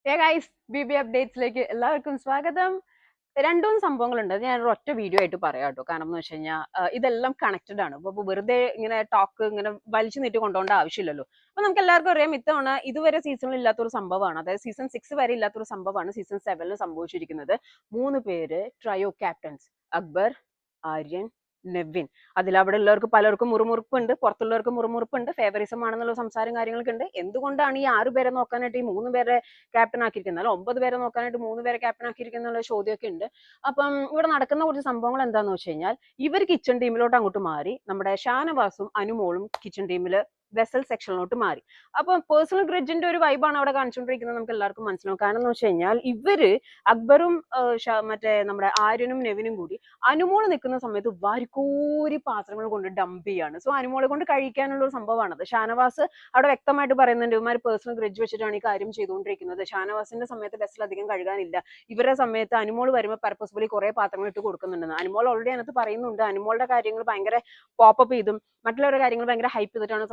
Guys BB അപ്ഡേറ്റ്സിലേക്ക് എല്ലാവർക്കും സ്വാഗതം. രണ്ടുമൂന്ന് സംഭവങ്ങളുണ്ട്. അത് ഞാൻ ഒറ്റ വീഡിയോ ആയിട്ട് പറയാം കേട്ടോ. കാരണം എന്ന് വെച്ച് കഴിഞ്ഞാൽ ഇതെല്ലാം കണക്റ്റഡ് ആണ്. അപ്പൊ വെറുതെ ഇങ്ങനെ ടോക്ക് ഇങ്ങനെ വലിച്ചു നീട്ടി കൊണ്ടുപോകേണ്ട ആവശ്യമില്ലല്ലോ. അപ്പൊ നമുക്ക് എല്ലാവർക്കും അറിയാം, ഇത്തവണ ഇതുവരെ സീസണിൽ ഇല്ലാത്തൊരു സംഭവമാണ്. അതായത് സീസൺ 6 വരെ ഇല്ലാത്തൊരു സംഭവമാണ് സീസൺ 7 സംഭവിച്ചിരിക്കുന്നത്. 3 പേര് ട്രയോ ക്യാപ്റ്റൻസ്, അക്ബർ, ആര്യൻ, നെവിൻ. അതിൽ അവിടെ ഉള്ളവർക്ക് പലർക്കും മുറുമുറുപ്പുണ്ട്, പുറത്തുള്ളവർക്ക് മുറുമുറുപ്പുണ്ട്, ഫേവറിസം ആണെന്നുള്ള സംസാരം കാര്യങ്ങളൊക്കെ ഉണ്ട്. എന്തുകൊണ്ടാണ് ഈ 6 പേരെ നോക്കാനായിട്ട് ഈ 3 പേരെ ക്യാപ്റ്റൻ ആക്കിയിരിക്കുന്നത്, അല്ല 9 പേരെ നോക്കാനായിട്ട് 3 പേരെ ക്യാപ്റ്റൻ ആക്കിയിരിക്കുന്ന ചോദ്യമൊക്കെ ഉണ്ട്. അപ്പം ഇവിടെ നടക്കുന്ന കുറച്ച് സംഭവങ്ങൾ എന്താന്ന് വെച്ച് കഴിഞ്ഞാൽ, ഇവർ കിച്ചൺ ടീമിലോട്ട് അങ്ങോട്ട് മാറി, നമ്മുടെ ഷാനവാസും അനുമോളും കിച്ചൺ ടീമിൽ വെസൽ സെക്ഷനിലോട്ട് മാറി. അപ്പം പേഴ്സണൽ ഗ്രഡ്ജിന്റെ ഒരു വൈബാണ് അവിടെ കാണിച്ചുകൊണ്ടിരിക്കുന്നത്, നമുക്ക് എല്ലാവർക്കും മനസ്സിലാവും. കാരണം എന്ന് വെച്ച് കഴിഞ്ഞാൽ ഇവര് അക്ബറും മറ്റേ നമ്മുടെ ആര്യനും നെവിനും കൂടി അനുമോള് നിൽക്കുന്ന സമയത്ത് വാരിക്കോരി പാത്രങ്ങൾ കൊണ്ട് ഡംപ് ചെയ്യാണ്. സോ അനുമോളെ കൊണ്ട് കഴിക്കാനുള്ള ഒരു സംഭവമാണത്. ഷാനവാസ് അവിടെ വ്യക്തമായിട്ട് പറയുന്നുണ്ട്, ഇവന്മാർ പേഴ്സണൽ ഗ്രഡ്ജ് വെച്ചിട്ടാണ് ഈ കാര്യം ചെയ്തുകൊണ്ടിരിക്കുന്നത്. ഷാനവാസിന്റെ സമയത്ത് വെസൽ അധികം കഴുകാനില്ല, ഇവരുടെ സമയത്ത് അനുമോൾ വരുമ്പോൾ പർപ്പസ്ഫുള്ളി കുറെ പാത്രങ്ങൾ ഇട്ട് കൊടുക്കുന്നുണ്ടെന്ന്. അനുമോൾ ഓൾറെഡി അതിനകത്ത് പറയുന്നുണ്ട്, അനുമോളുടെ കാര്യങ്ങൾ ഭയങ്കര പോപ്പപ്പ് ചെയ്തും മറ്റുള്ളവരുടെ കാര്യങ്ങൾ ഭയങ്കര ഹൈപ്പ് ചെയ്തിട്ടാണ്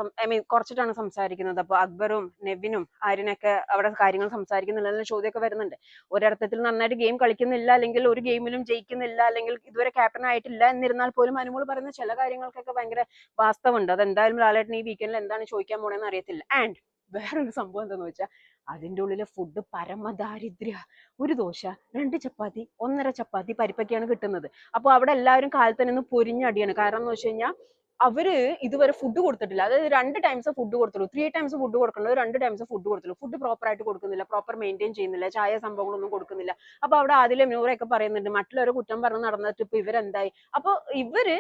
കുറച്ചിട്ടാണ് സംസാരിക്കുന്നത്. അപ്പൊ അക്ബറും നെവിനും ആര്യനൊക്കെ അവിടെ കാര്യങ്ങൾ സംസാരിക്കുന്നില്ല ചോദ്യമൊക്കെ വരുന്നുണ്ട്. ഒരർത്ഥത്തിൽ നന്നായിട്ട് ഗെയിം കളിക്കുന്നില്ല, അല്ലെങ്കിൽ ഒരു ഗെയിമിലും ജയിക്കുന്നില്ല, അല്ലെങ്കിൽ ഇതുവരെ ക്യാപ്റ്റൻ ആയിട്ടില്ല എന്നിരുന്നാൽ പോലും അനുമോൾ പറയുന്ന ചില കാര്യങ്ങൾക്കൊക്കെ ഭയങ്കര വാസ്തവമുണ്ട്. അതെന്തായാലും ലാലേട്ടൻ ഈ വീക്കെൻഡിൽ എന്താണ് ചോദിക്കാൻ പോണെന്ന് അറിയത്തില്ല. ആൻഡ് വേറൊരു സംഭവം എന്താന്ന് വെച്ചാൽ, അതിന്റെ ഉള്ളിലെ ഫുഡ് പരമദാരിദ്ര്യ. ഒരു ദോശ, 2 ചപ്പാത്തി, 1.5 ചപ്പാത്തി പരിപ്പൊക്കെയാണ് കിട്ടുന്നത്. അപ്പോൾ അവിടെ എല്ലാവരും കാലത്ത് നിന്ന് പൊരിഞ്ഞടിയാണ്. കാരണം എന്ന് വെച്ച് കഴിഞ്ഞാൽ അവര് ഇതുവരെ ഫുഡ് കൊടുത്തിട്ടില്ല. അതായത് 2 ടൈംസ് ഫുഡ് കൊടുത്തുള്ളൂ. 3 ടൈംസ് ഫുഡ് കൊടുക്കേണ്ടത് 2 ടൈംസ് ഫുഡ് കൊടുത്തുള്ളൂ. ഫുഡ് പ്രോപ്പർ ആയിട്ട് കൊടുക്കുന്നില്ല, പ്രോപ്പർ മെയിൻറ്റെയിൻ ചെയ്യുന്നില്ല, ചായ സംഭവങ്ങളൊന്നും കൊടുക്കുന്നില്ല. അപ്പൊ അവിടെ ആദിലും നൂറൊക്കെ പറയുന്നുണ്ട്, മറ്റുള്ളവരെ കുറ്റം പറഞ്ഞ് നടന്നിട്ട് ഇപ്പൊ ഇവരെന്തായി. അപ്പൊ ഇവര്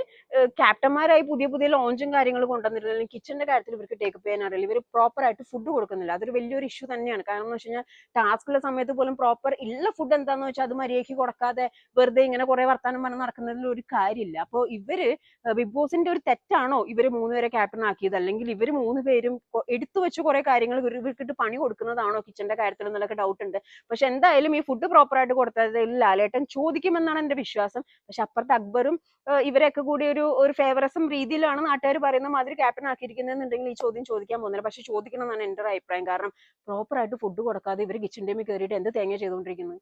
ക്യാപ്റ്റന്മാരായി പുതിയ പുതിയ ലോഞ്ചും കാര്യങ്ങളും കൊണ്ടുവന്നിരുന്നെങ്കിൽ കിച്ചണിന്റെ കാര്യത്തിൽ ഇവർക്ക് ടേക്കപ്പ് ചെയ്യാൻ അറിയില്ല. ഇവർ പ്രോപ്പർ ആയിട്ട് ഫുഡ് കൊടുക്കുന്നില്ല. അതൊരു വലിയൊരു ഇഷ്യൂ തന്നെയാണ്. കാരണം എന്ന് വെച്ച് കഴിഞ്ഞാൽ ടാസ്കുള്ള സമയത്ത് പോലും പ്രോപ്പർ ഇല്ല ഫുഡ് എന്താന്ന് വെച്ചാൽ അത് മര്യാദയ്ക്ക് കൊടുക്കാതെ വെറുതെ ഇങ്ങനെ കുറെ വർത്താനം പറഞ്ഞ് നടക്കുന്നതിൽ ഒരു കാര്യമില്ല. അപ്പോൾ ഇവര് ബിഗ് ബോസിന്റെ ഒരു തെറ്റാണോ ഇവര് 3 പേരെ ക്യാപ്റ്റൻ ആക്കിയത്, അല്ലെങ്കിൽ ഇവര് 3 പേരും എടുത്തു വെച്ച് കുറെ കാര്യങ്ങൾ ഇവർക്കിട്ട് പണി കൊടുക്കുന്നതാണോ കിച്ചന്റെ കാര്യത്തിൽ എന്നുള്ളൊക്കെ ഡൗട്ട് ഉണ്ട്. പക്ഷെ എന്തായാലും ഈ ഫുഡ് പ്രോപ്പർ ആയിട്ട് കൊടുത്തതിൽ ലാലേട്ടൻ ചോദിക്കുമെന്നാണ് എന്റെ വിശ്വാസം. പക്ഷെ അപ്പുറത്ത് അക്ബറും ഇവരൊക്കെ കൂടി ഒരു ഫേവറിസം രീതിയിലാണ് നാട്ടുകാർ പറയുന്ന മാതിരി ക്യാപ്റ്റൻ ആക്കിയിരിക്കുന്നതെന്നുണ്ടെങ്കിൽ ഈ ചോദ്യം ചോദിക്കാൻ പോകുന്നില്ല. പക്ഷെ ചോദിക്കണം എന്നാണ് എന്റെ ഒരു അഭിപ്രായം. കാരണം പ്രോപ്പർ ആയിട്ട് ഫുഡ് കൊടുക്കാതെ ഇവർ കിച്ചൺ ടീമിൽ കയറിയിട്ട് എന്ത് തേങ്ങ ചെയ്തുകൊണ്ടിരിക്കുന്നത്.